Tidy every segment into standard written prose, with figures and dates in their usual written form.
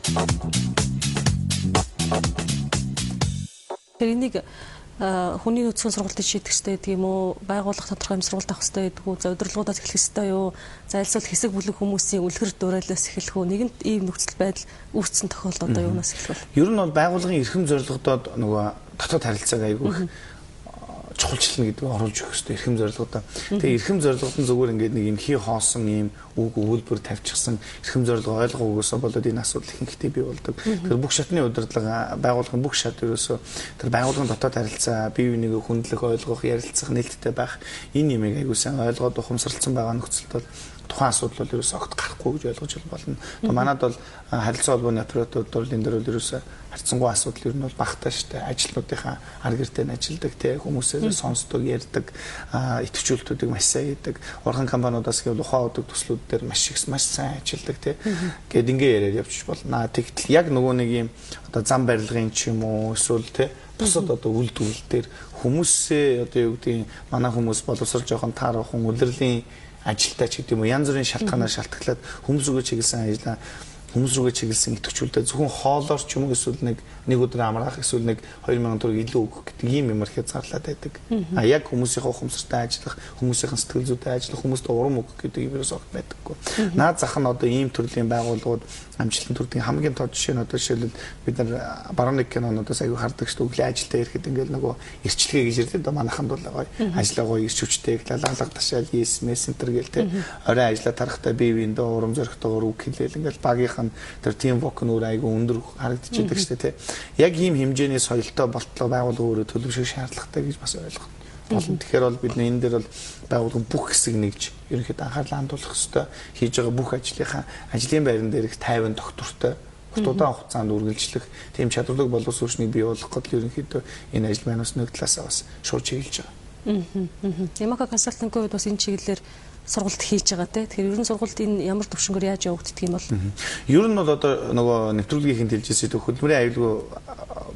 Тэрнийг хүний нөөцийн сургалтыг шийдэх хэрэгтэй гэдэг юм уу? Байгууллага тодорхой сургалт авах хэрэгтэй гэдэг үү? За удирдлагуудаас эхлэх хэрэгтэй юу? За альсвал хэсэг бүлэг хүмүүсийн үлгэр дуурайлаас эхлэх үү? Нэгэнт ийм нөхцөл байдал үүссэн тохиолдолд одоо юунаас эхлэх вэ? Ер нь бол байгууллагын эрхэм зорилгодод нөгөө дотоод харилцааг айгүй их чухалчлна гэдэг оруулж өгөх хэрэгтэй эрхэм зорилгодоо. Тэгээ эрхэм зорилгод нь зүгээр ингээд нэг юм хий хоосон ийм үг өгүүлбэр тавьчихсан эрхэм зорилго ойлгоогоосоо болоод энэ асуудал ихэнхдээ бий болдог. Тэгэхээр бүх шатны удирдлага байгууллагын бүх шат ерөөсөө тэр байгууллагын дотоод харилцаа бие биенийг хүндлэх ойлгох ярилцах нээлттэй байх энэ юмыг айгүй сайн ойлгоод ухамсарлцсан байгаа нөхцөлд бол тухайн асуудал бол ерөөсөө огт гарахгүй гэж ойлгож болно. Манайд бол харилцаа холбооны операторууд бол энэ дээр бол ерөөсөө харьцангуй асуудал ер нь бол багтаа штэ. Ажилтнуудынхаа арга гэртээ ажилладаг те хүмүүсээс сонсдог, ярьдаг, идэвхжүүлэлтүүдийг маш сайн хийдэг. Урхан компаниудаас гэвэл ухаан удаг төслүүд дээр маш сайн ажилладаг те. Гэт ингээ яриад явчих болно. Тэгтэл яг нөгөө нэг юм одоо зам барилгын ч юм уу эсвэл те бусад одоо үйлдвэрлэл дээр хүмүүсээ одоо юу гэдэг манай хүмүүс боловсрол жоохон таарахын улирлын ажилтаа ч гэдэг юм уу янз бүрийн шалтгаанаар шалтгаалаад хүмүүс рүүгээ чиглэсэн ажиллаа хүмүүс рүүгээ чиглэсэн идэвхжүүлэлтээ зөвхөн хоолоор ч юм уу эсвэл нэг өдөр амраах эсвэл нэг 2000 төгрөг илүү өгөх гэдэг ийм юмар хязгаарлаад байдаг. Яг хүмүүсийнхээ ухамсартай ажиллах, хүмүүсийн сэтгэл зүйтэй ажиллах, хүмүүст урам өгөх гэдэг юм ерөөс огт байдаггүй. Наад зах нь одоо ийм төрлийн байгууллагууд амжилтанд хүрдэг хамгийн тод жишээ нь одоо жишээлбэл бид нар баруун нэг кинонуудаас аягүй хардаг шүү дээ. Өглөө ажилдаа ирэхэд ингээл нөгөө эрчилгээ гэж ярьдаг да манайханд бол гоё ажиллаа гоё ирч хүчтэй лалгалаг ташаал yes мессенжер гээл те орой ажиллаа тарахтаа бие биендээ урам зоригтойгоор үг хэлээл ингээл багийнх нь тэр тим вок нь өөр аягүй өндөр харагдчихдаг шүү дээ те. Яг ийм хэмжээний соёлтой болтлого байгууллага өөрөө төлөвшөх шаардлагатай гэж бас ойлгох болно. Тэгэхээр бол бид энэ дээр бол байгууллагын бүх хэсэг нэгж ерөнхийдөө анхаарлаа хандуулах ёстой. Хийж байгаа бүх ажлын байран дээр их тайван доктортой удаан хугацаанд үргэлжлэх тийм чадварлаг боловсруучныг бий болгох гэдэл ерөнхийдөө энэ ажил маань бас нэг талаасаа бас шууд чиглэж байгаа. Ямака консалтингийн хувьд бас энэ чиглэлээр сургалт хийж байгаа те. Тэгэхээр ер нь сургалт энэ ямар төвшнгөөр яаж явагддаг юм бол? Ер нь бол одоо нөгөө нэвтрүүлгийн хэлжсэн дэх хөдөлмөрийн аюулгүй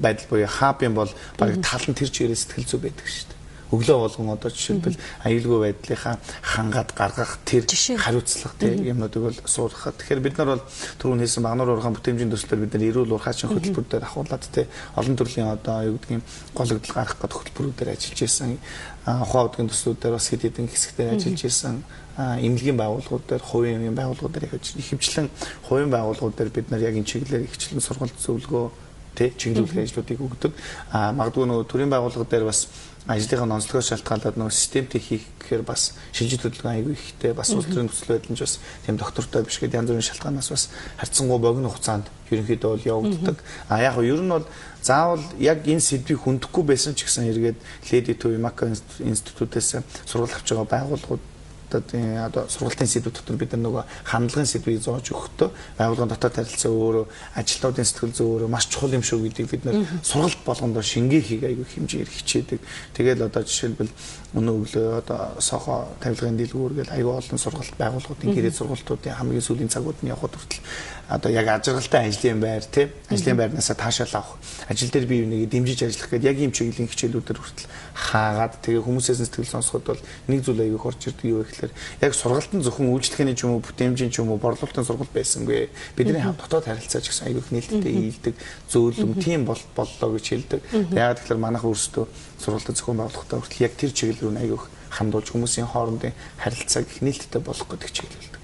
байдал буюу хабын бол бараг тал нь тэр чигээр сэтгэл зүй байдаг шүү дээ. Өглөө болгон одоо жишээлбэл аюулгүй байдлынхаа хангаад гаргах тэр хариуцлага тийм юмнуудыг бол суурхаад. Тэгэхээр бид нар бол түрүүн хэлсэн багнуур ургаан бүтээмжийн төслөөр бид нар эрүүл урхаачин хөтөлбөрөөр ахуулаад тийм олон төрлийн одоо юу гэдгийг гологдол гаргах гэдэг хөтөлбөрүүдээр ажиллаж исэн. Ухаан удгийн төслүүдээр бас хэд хэдэн хэсэгтээр ажиллаж исэн. Эмнэлгийн байгууллагууд дээр, хувийн эмнэлгийн байгууллагууд дээр ихэвчлэн хувийн байгууллагууд дээр бид нар яг энэ чиглэлээр ихэвчлэн сургалт зөвлөгөө тий чиглүүлэх ажлуудыг өгдөг. Магадгүй нөгөө төрийн байгууллага дээр бас ажлынхаа онцлогоос шалтгаалаад нөгөө системтэй хийх гэхээр бас шинжлэх хөдөлгөөн аягүй ихтэй бас улс төрийн төсөл байдал нь бас тийм доктортой биш гэдэг янз бүрийн шалтгаанаас бас харьцангуй богино хугацаанд ерөнхийдөө бол явагддаг. Яг нь ер нь бол заавал яг энэ сэдвийг хүндэхгүй байсан ч гэсэн эргээд Lady to Ямака институтээс сургалт авч байгаа байгууллагууд одоо сургалтын сэдвүүд дотор бид нар нөгөө хандлагын сэдвийг зоож өгөхдөө байгууллагын дотоод харилцаа өөрөө ажилтнуудын сэтгэл зүй өөрөө маш чухал юм шүү гэдгийг бид нар сургалт болгондоо шингээ хийх аягүй хэмжээр хичээдэг. Тэгэл одоо жишээлбэл өнөө өглөө одоо сохо тавилгын дэлгүүр гэл аягүй олон сургалт байгууллагуудын гэрээ сургалтуудын хамгийн сүүлийн цагууд нь явхад хүртэл одоо яг ажиглалтай ажлын байр тийм ажлын байрнаасаа таашаал авах ажил дээр бие биенийг дэмжиж ажиллах гэдэг яг ийм чиглэлийн хичээлүүдээр хүртэл хаагаад тэгээ хүмүүсээс сэтгэл сонсоход бол нэг зүйл аягүй хорч ирдэг юу гэхээр яг сургалтын зөвхөн үйлчлэгээний ч юм уу бүтээмжийн ч юм уу борлуулалтын сургалт байсангүй бидний дотоод харилцаа ч гэсэн аягүй их нээлттэй ийдэг зөөлөм тийм боллоо гэж хэлдэг. Яг тэгэхээр манайх өөрсдөө сургалтын зохион байгуулалтаа хүртэл яг тэр чиглэл рүү аягүй хандуулж хүмүүсийн хоорондын харилцааг их нээлттэй болгох гэдэг чиглэлдэг.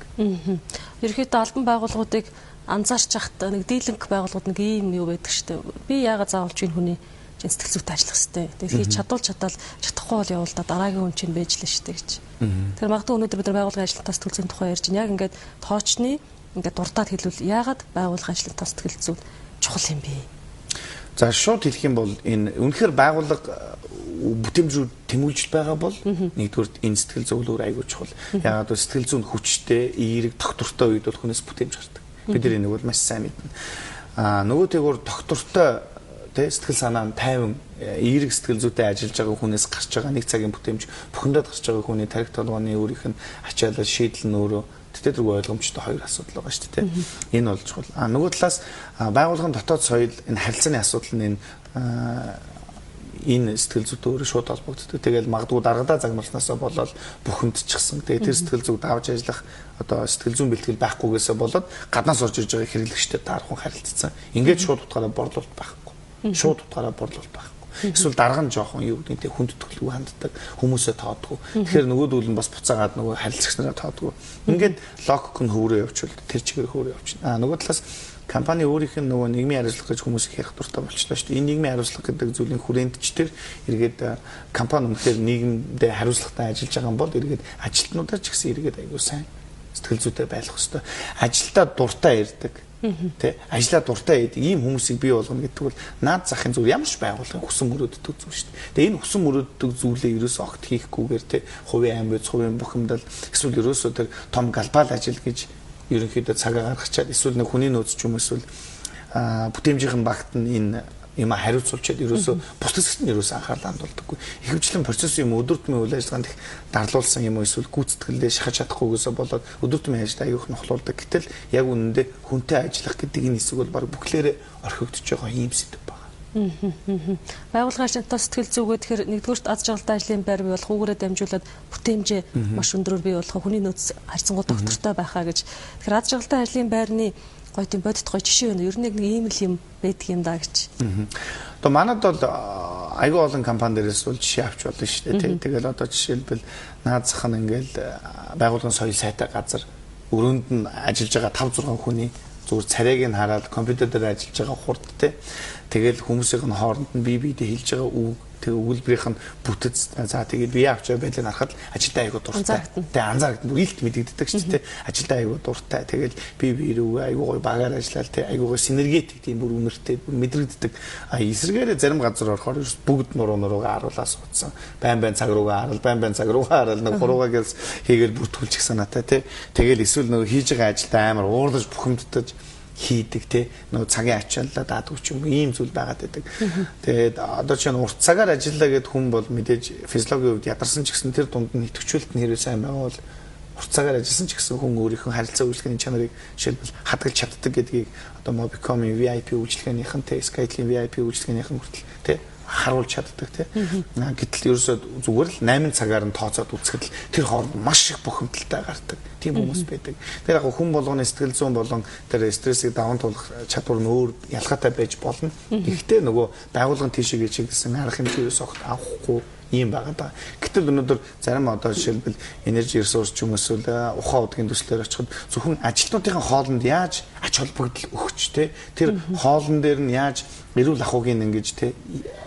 Ерөнхийдөө албан байгууллагуудыг анзаарч хахад нэг дийлэнх байгууллагууд нэг ийм юу байдаг шүү дээ. Би яагаад заавал чинь хүний сэтгэл зүйтэй ажиллах хэрэгтэй. Тэгээд чадахгүй бол явал та дараагийн хүн чинь байж лээ шүү дээ гэж. Тэгэхээр магадгүй өнөөдөр бид нар байгууллагын ажлынтаа сэтгэл зүйн тухай ярьж байна. Яг ингээд тоочны ингээд дуртаад хэлвэл яагаад байгууллагын ажлынтаа сэтгэл зүйн чухал юм бэ? За шууд хэлэх юм бол энэ үнэхээр байгууллага бүтээмжүүд тэмүүлж байгаа бол нэгдүгээр энэ сэтгэл зөвлөөр аягүй чухал. Яагаад гэвэл сэтгэл зүйн хүчтэй, эерэг, доктортой үед бол хүнээс бүтээмж гардаг. Бид энэ бол маш сайн мэднэ. Нөгөөтэйгөр доктортой сэтгэл санаа нь тайван эерэг сэтгэл зүйтэй ажиллаж байгаа хүнээс гарч байгаа нэг цагийн бүтээмж бухимдаад гарч байгаа хүний тарих толгойн өөрийнх нь ачаалал шийдэл нь өөрөө тэтгэдэг ойлгомжтой хоёр асуудал байгаа шүү дээ. Энэ бол чухал. Нөгөө талаас байгууллагын дотоод соёл энэ харилцааны асуудал нь энэ энэ сэтгэл зүйтэй өөрөө шууд холбогддог. Тэгэл магадгүй даргадаа загнуулснаасаа болоод бухимдчихсан. Тэгээ тэр сэтгэл зүйд давж ажиллах одоо сэтгэл зүйн бэлтгэл байхгүйгээсээ болоод гаднаас орж ирж байгаа хэрэглэгчтэй таархан харилцсан. Ингээд шууд утгаараа борлуулалт байхгүй. Шууд утгаараа борлуулалт байхгүй. Эсвэл дарга нь жоохон юу гэдэг нь хүндэтгэлгүй ханддаг, хүмүүсээ тоодгүй. Тэгэхээр нөгөөдөл нь бас буцаагаад нөгөө харилцагч нараа тоодгүй. Ингээд логик нь хөврөө явуучвал тэр чигээр хөврөө явчихна. Нөгөө талаас компани өөрийнх нь нөгөө нийгмийн хариуцлага гэж хүмүүсийг ярих дуртай болчихлоо шүү дээ. Энэ нийгмийн хариуцлага гэдэг зүйлийн хүрээндч тэр эргээд компани үнэхээр нийгэмдээ хариуцлагатай ажиллаж байгаа юм бол эргээд ажилтнуудаа ч гэсэн эргээд аягүй сайн сэтгэл зүйтэй байх хэрэгтэй. Ажилдаа дуртай ирдэг. Тэ ажиллаа дуртай байдаг ийм хүмүүсийг бий болгоно гэдэг бол наад захын зүгээр ямар ч байгууллагын хүсэн мөрөөддөг зүйл шүү дээ. Тэгээ энэ хүсэн мөрөөддөг зүйлээ ерөөсөө огт хийхгүйгээр тэ хувийн айн бийц, хувийн бухимдал эсвэл ерөөсөө тэр том глобал ажил гэж ерөнхийдөө цагаа гаргачаад эсвэл нэг хүний нөөц ч юм эсвэл бүтээмжийн багт нь энэ юм хариуцуулчаад ерөөсөө бусдад нь ерөөсөө анхаарал хандуулдаггүй. Ихэвчлэн процесс юм өдөр тутмын үйл ажиллагаанд их дарлуулсан юм эсвэл гүйцэтгэлдээ шахаж чадахгүйгээсээ болоод өдөр тутмын ажилд аяг их нохлуулдаг. Гэтэл яг үнэндээ хүнтэй ажиллах гэдэг энэ хэсэг бол баг бүхлээрээ орхигдож байгаа юм сэдв байна. Байгууллагын тос сэтгэл зүгөө тэгэхээр нэгдүгürt аз жаргалтай ажлын байр бий болох үүгээрээ дамжуулаад бүтээмжээ маш өндөрөөр бий болох хүний нөөц харьцангуй доктортой байхаа гэж. Тэгэхээр аз жаргалтай ажлын байрны гоё тийм бодит гоё жишээ байна. Ер нь нэг ийм л юм байдаг юм да гэж. Одоо манад бол аягүй олон компани дээрээс бол жишээ авч болно шүү дээ. Тэгэл одоо жишээлбэл наад зах нь ингээл байгууллагын соёл сайтай газар өрөөнд нь ажиллаж байгаа 5-6 хүний зүгээр царайг нь хараад компьютер дээр ажиллаж байгаа хурд те. Тэгэл хүмүүсийн хооронд нь бие биедээ хэлж байгаа үг тэг өгүүлбэрийнх нь бүтэц за тэгээд бие авч байлаа харахад ажилдаа аягүй дуртай. Тэг анзаардаг бүр илт мэдэгддэг шүү дээ. Ажилдаа аягүй дуртай. Тэгэл бие биерээ аягүй гоё багаар ажиллаад тэг аягүй гоё синергетик тийм бүр үнэртэй бүр мэдрэгддэг. Эсрэгээрээ зарим газар орохоор бүгд нуруугаа харуулаа суудсан. Байн цаг руугаа харал нэг хуруугаа гэлс хийгээл бүртгүүлчих санаатай тэг. Тэгэл эсвэл нөгөө хийж байгаа ажилдаа амар уурдаж бухимддаж хийдэг те нөгөө цагийн ачааллаа даадаг ч юм ийм зүйл байгаад байдаг. Тэгээд одоо чинь урт цагаар ажиллаа гэд хүн бол мэдээж физиологийн хувьд ядарсан ч гэсэн тэр дунд нь идэвхжүүлэлт нь хэрвээ сайн байгаа бол урт цагаар ажилласан ч гэсэн хүн өөрийнхөө харилцаа үйлчлэгээний чанарыг жишээлбэл хадгалж чаддаг гэдгийг одоо Mobicom-ийн VIP үйлчлэгээнийхэн те Skytel-ийн VIP үйлчлэгээнийхэн хүртэл те харуулж чаддаг те. Гэтэл ерөөсөө зүгээр л 8 цагаар нь тооцоод үзэхэд тэр хооронд маш их бухимдалтай гардаг. Тийм хүмүүс байдаг. Тэр яг хүн болгоны сэтгэл зүйн болон тэр стрессийг даван туулах чадвар нь өөр ялгаатай байж болно. Гэхдээ нөгөө байгууллагын тийшээ чиглэсэн арга хэмжээс огт авахгүй ийм байгаа даа. Гэтэл өнөөдөр зарим одоо жишээлбэл energy resource ч юм эсвэл ухаан удгийн төслөөр очиход зөвхөн ажилтнуудын хоолнд яаж ач холбогдол өгч те тэр хоолн дээр нь яаж эрүүл ахуйг ингэж те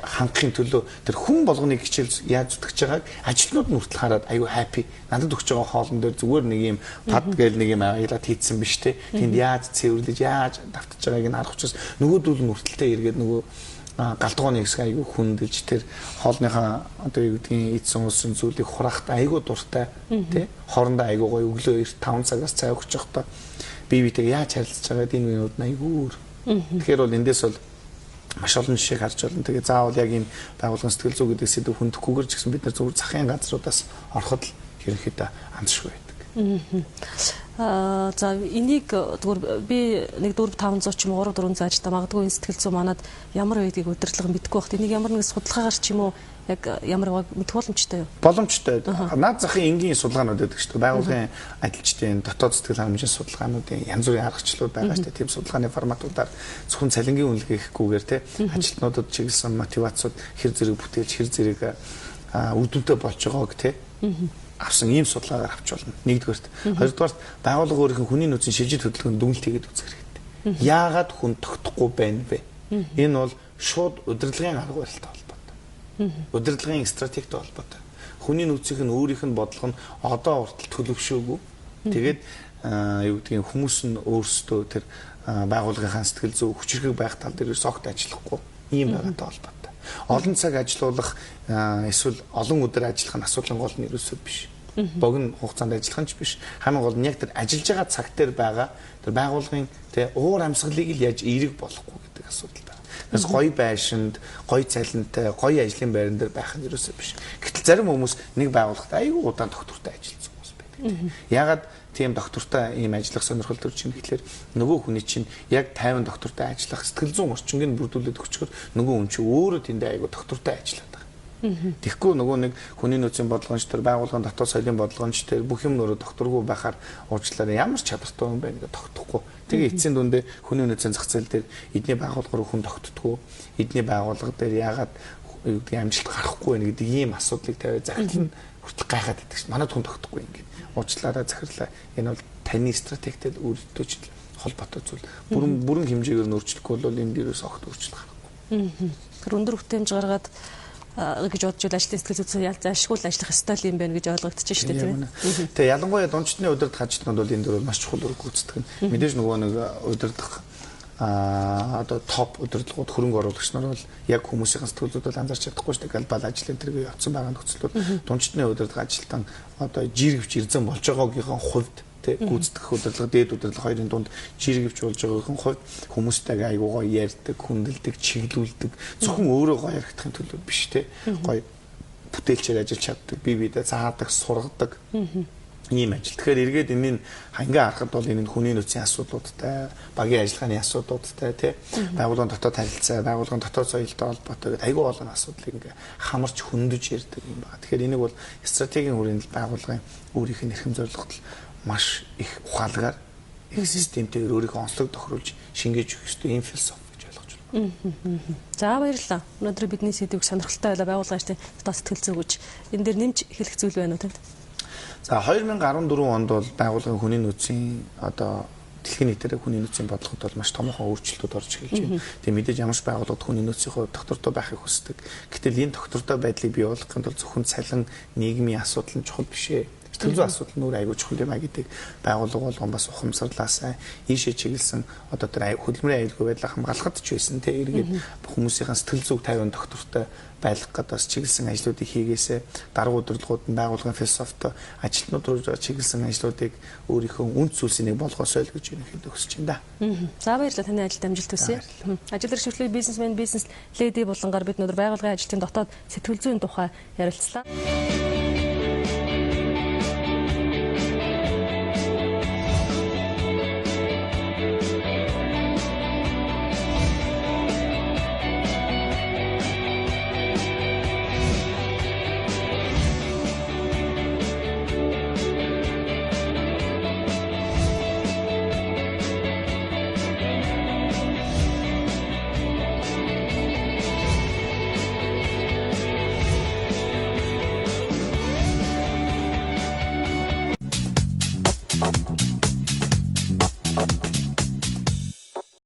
хангахын төлөө тэр хүн болгоны хичээл яаж зүтгэж байгааг ажилтнууд нь хүртэл хараад аюу happy надад өгч байгаа хоолн дээр зүгээр нэг юм пад гээл нэг юм аялаад хийцэн биш те тэнд яаж цэвэрлэж яаж давтаж байгааг нь харах учраас нөгөөдөл нь хүртэлтэй эргээд нөгөө галтгооны хэсэг аягүй хүндэлж тэр хоолныхаа одоо юу гэдгийг эд сонсон зүйлийг хураахт аягүй дуртай тий хоорондоо аягүй гоё өглөө 5 цагаас цай өгч явахдаа бие биетэйгээ яаж харилцаж байгаад энэ үеуд нь аягүй өөр. Тэгэхээр бол эндээс бол маш олон жишээг харж байна. Тэгээ заавал яг энэ байгууллагын сэтгэл зүй гэдэг сэдв хүндэхгүйгээр ч гэсэн бид нар зөвхөн захын газруудаас ороход л ерөнхийдөө амжшгүй байдаг. За энийг зүгээр би нэг 4-500 ч юм уу 3-400 ажилтаа магадгүй энэ сэтгэл зүй манад ямар байдгийг удирдлага мэдэхгүй багт энийг ямар нэг судалгаагаар ч юм уу яг ямар мэдэх боломжтой юу? Боломжтой. Наад захын энгийн судалгаанууд байдаг шүү дээ. Байгууллагын ажилчдын дотоод сэтгэл хангамжийн судалгаануудын янз бүрийн аргачлалууд байгаа шүү дээ. Тийм судалгааны форматуудаар зөвхөн цалингийн үнэлгээ хийхгүйгээр те ажилтнуудад чиглэсэн мотивацууд хэр зэрэг бүтээлч хэр зэрэг үр дүнтэй болж байгааг те авсан ийм судалгаагаар авч болно. Нэгдүгээрт. Хоёрдугаарт байгууллага өөрийнх нь хүний нөөцийн шилжиж хөдөлгөөнд дүгнэлт хийгээд үзэх хэрэгтэй. Яагаад хүн тогтохгүй байна вэ? Энэ бол шууд удирдлагын арга барилтай холбоотой. Удирдлагын стратегтэй холбоотой. Хүний нөөцийнх нь өөрийнх нь бодлого нь одоо уртл төлөвшөөгүй. Тэгээд юу гэдгийг хүмүүс нь өөрсдөө тэр байгууллагын сэтгэл зүй хүчирхэг байх тал дээр огт ажиллахгүй ийм байгаатай холбоотой. Олон цаг ажиллах эсвэл олон өдөр ажиллах нь асуудлын гол нь ерөөсөө биш. Богино хугацаанд ажиллах нь ч биш. Хамгийн гол нь яг тэр ажиллаж байгаа цаг дээр байгаа тэр байгууллагын тэ уур амьсгалыг л яаж эерэг болохгүй гэдэг асуудал байна. Тэрс гоё байшинд, гоё цалинтай, гоё ажлын байран дээр байх нь ерөөсөө биш. Гэтэл зарим хүмүүс нэг байгууллагад аягүй удаан доктортой ажилласан хүмүүс байдаг. Ягаад тийм доктортой ийм ажиллах сонирхол төрж ийн гэхлээр нөгөө хүний чинь яг 50 доктортой ажиллах сэтгэл зүйн орчиныг бүрдүүлээд өчгөр нөгөө хүн чинь өөрөө тэндээ айгу доктортой ажиллаад байгаа. Тэгэхгүй нөгөө нэг хүний нөөцийн бодлогоч төр байгууллагын дотоод соёлын бодлогоч төр бүх юм нөрөө докторгүй байхаар уучлаарай ямар ч чадвартай хүн байна гэж тогтохгүй. Тэгээ эцсийн дүндээ хүний нөөцийн зах зээл дээр эдний байгууллага руу хүн тогтдоггүй. Эдний байгууллага дээр яагаад юу гэдэг амжилт гарахгүй байна гэдэг ийм асуудлыг тавиад захирал нь хүртэл гайхаад байдаг чинь манайд хүн тогтохгүй ингээд уучлаарай захирлаа энэ бол таны стратегтэй өөртөө ч холбоотой зүйл бүрэн хэмжээгээр нь өөрчлөхгүй бол энэ вирус огт өөрчлөлт гарахгүй. Тэр өндөр хүртээмж гаргаад гэж бодож байл ажлын сэтгэл зүйн зайлшгүй ажиллах ёстой юм байна гэж ойлгогдож шүү дээ тийм ээ. Тэгээ ялангуяа дундчны удирдах ажилтнууд бол энэ дөр маш чухал үүрэг гүйцэтгэх нь. Мэдээж нөгөө нэг удирдах одоо топ удирдлагууд хөрөнгө оруулагч нар бол яг хүмүүсийн сэтгэл зүйд бол анзаарч чадахгүй шүү дээ. Глобал ажлын тэргээ явцсан байгаа нөхцөлөд дундчны удирдах ажилтан одоо жиргэвч эрзэн болж байгаагийнхаа хувьд гүйцэтгэх удирдлага, дээд удирдлага хоёрын дунд жиргэвч болж байгаагийн хувьд хүмүүстэйгээ айгуугаа ярьдаг, хүндэлдэг, чиглүүлдэг, зөвхөн өөрөө гоё яригдахын төлөө биш те. Гоё бүтээлчээр ажиллаж чаддаг, бие биедээ заадаг, сургадаг ийм ажил. Тэгэхээр эргээд энэний хангаа харахад бол энэ хүний нөөцийн асуудлуудтай, багийн ажиллагааны асуудлуудтай тий байгууллагын дотоод харилцаа, байгууллагын дотоод соёлтой холбоотой гэдэг айгүй олон асуудлыг ингээ хамарч хөндөж ярьдаг юм байна. Тэгэхээр энийг бол стратегийн хүрээнд байгууллагын өөрийнх нь эрхэм зорилгот маш их ухаалгаар их системтэйгээр өөрийнхөө онцлог тохируулж шингээж өгөх ёстой ийм философи гэж ойлгож байна. За баярлалаа. Өнөөдөр бидний сэдвийг сонирхолтой байлаа байгууллагын дотоод сэтгэл зүй гэж энэ дээр нэмж хэлэх зүйл байна уу танд? За 2014 онд бол байгууллагын хүний нөөцийн одоо дэлхийн нийтээр хүний нөөцийн бодлогод бол маш томоохон өөрчлөлтүүд орж эхэлж байна. Тэгээ мэдээж ямар ч байгууллагад хүний нөөцийн хувьд доктортой байхыг хүсдэг. Гэтэл энэ доктортой байдлыг бий болгохын тулд зөвхөн цалин нийгмийн асуудал нь чухал биш ээ. Сэтгэл зүйн асуудал нь өөр аягүй чухал юм а гэдэг байгууллага болгон бас ухамсарлаасаа ийшээ чиглэсэн одоо тэр хөдөлмөрийн аюулгүй байдлаа хамгаалахад ч байсан те эргээд хүмүүсийн сэтгэл зүйг 50 доктортой байлгах гэдэг бас чиглэсэн ажлуудыг хийгээсэ дарга удирдлагууд нь байгууллагын философитой ажилтнууд руу чиглэсэн ажлуудыг өөрийнхөө үнд зүйлсийг болгосоо л гэж ерөнхийдөө хүсэж байна да. За баярлалаа таны ажилд амжилт хүсье. Ажил эрхлүүлэг бизнесмен бизнес леди болонгаар бид өнөөдөр байгууллагын ажилтны дотоод сэтгэл зүйн тухай ярилцлаа.